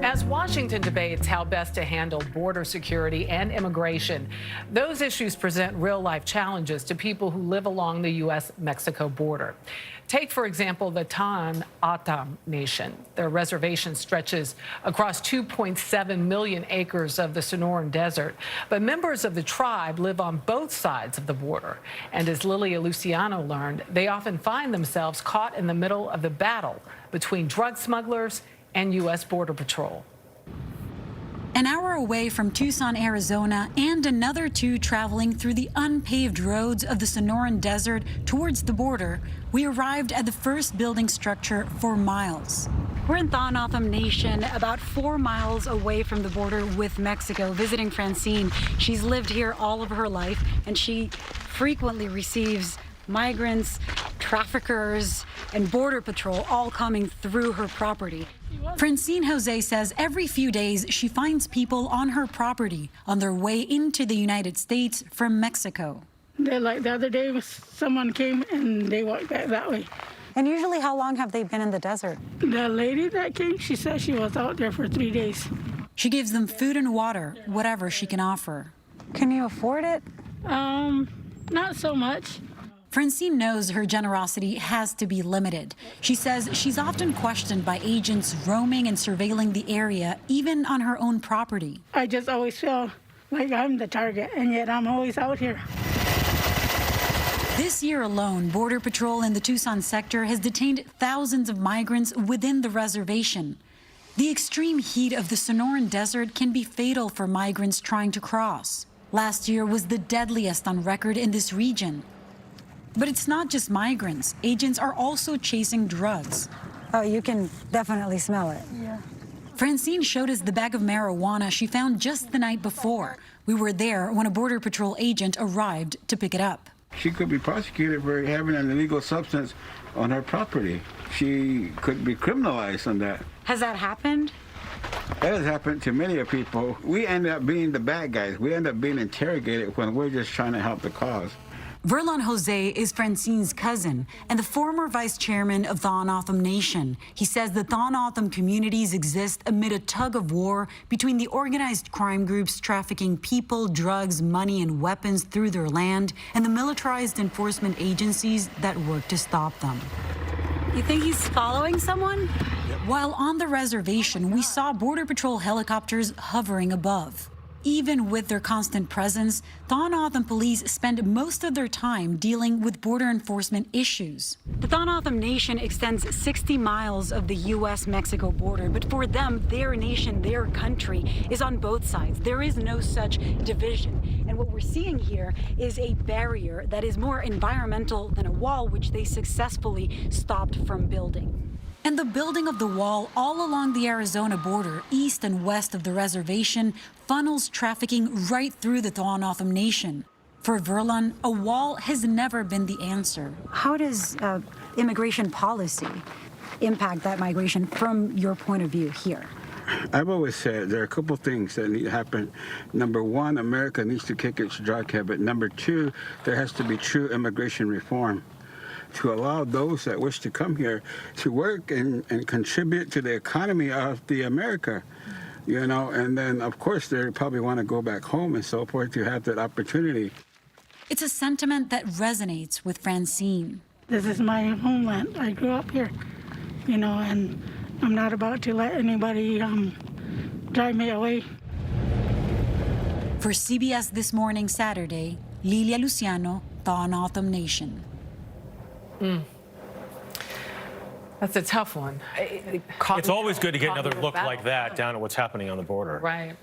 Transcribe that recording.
As Washington debates how best to handle border security and immigration, those issues present real-life challenges to people who live along the U.S. Mexico border. Take, for example, the Tohono O'odham Nation. Their reservation stretches across 2.7 million acres of the Sonoran Desert, but members of the tribe live on both sides of the border. And as Lilia Luciano learned, they often find themselves caught in the middle of the battle between drug smugglers and U.S. Border Patrol. An hour away from Tucson, Arizona, and another two traveling through the unpaved roads of the Sonoran Desert towards the border, we arrived at the first building structure for miles. We're in Tohono O'odham Nation, about 4 miles away from the border with Mexico, visiting Francine. She's lived here all of her life, and she frequently receives migrants, traffickers, and Border Patrol all coming through her property. Francine Jose says every few days she finds people on her property on their way into the United States from Mexico. Like the other day, someone came and they walked back that way. And usually, how long have they been in the desert? The lady that came, she said she was out there for 3 days. She gives them food and water, whatever she can offer. Can you afford it? Not so much. Francine knows her generosity has to be limited. She says she's often questioned by agents roaming and surveilling the area, even on her own property. I just always feel like I'm the target, and yet I'm always out here. This year alone, Border Patrol in the Tucson sector has detained thousands of migrants within the reservation. The extreme heat of the Sonoran Desert can be fatal for migrants trying to cross. Last year was the deadliest on record in this region. But it's not just migrants. Agents are also chasing drugs. Oh, you can definitely smell it. Yeah. Francine showed us the bag of marijuana she found just the night before. We were there when a Border Patrol agent arrived to pick it up. She could be prosecuted for having an illegal substance on her property. She could be criminalized on that. Has that happened? That has happened to many of people. We end up being the bad guys. We end up being interrogated when we're just trying to help the cause. Verlon Jose is Francine's cousin and the former vice chairman of Tohono O'odham Nation. He says the Tohono O'odham communities exist amid a tug of war between the organized crime groups trafficking people, drugs, money, and weapons through their land and the militarized enforcement agencies that work to stop them. You think he's following someone? While on the reservation, we saw Border Patrol helicopters hovering above. Even with their constant presence, Tohono O'odham police spend most of their time dealing with border enforcement issues. The Tohono O'odham Nation extends 60 miles of the U.S. Mexico border, but for them, their nation, their country, is on both sides. There is no such division. And what we're seeing here is a barrier that is more environmental than a wall, which they successfully stopped from building. And the building of the wall all along the Arizona border, east and west of the reservation, funnels trafficking right through the Tohono O'odham Nation. For Verlon, a wall has never been the answer. How does immigration policy impact that migration from your point of view here? I've always said there are a couple things that need to happen. Number one, America needs to kick its drug habit. Number two, there has to be true immigration reform to allow those that wish to come here to work and contribute to the economy of the America, you know, and then of course they probably want to go back home and so forth to have that opportunity. It's a sentiment that resonates with Francine. This is my homeland. I grew up here, you know, and I'm not about to let anybody drive me away. For CBS This Morning, Saturday, Lilia Luciano, Tohono O'odham Nation. That's a tough one. It's always good to get another look like that down at what's happening on the border. Right.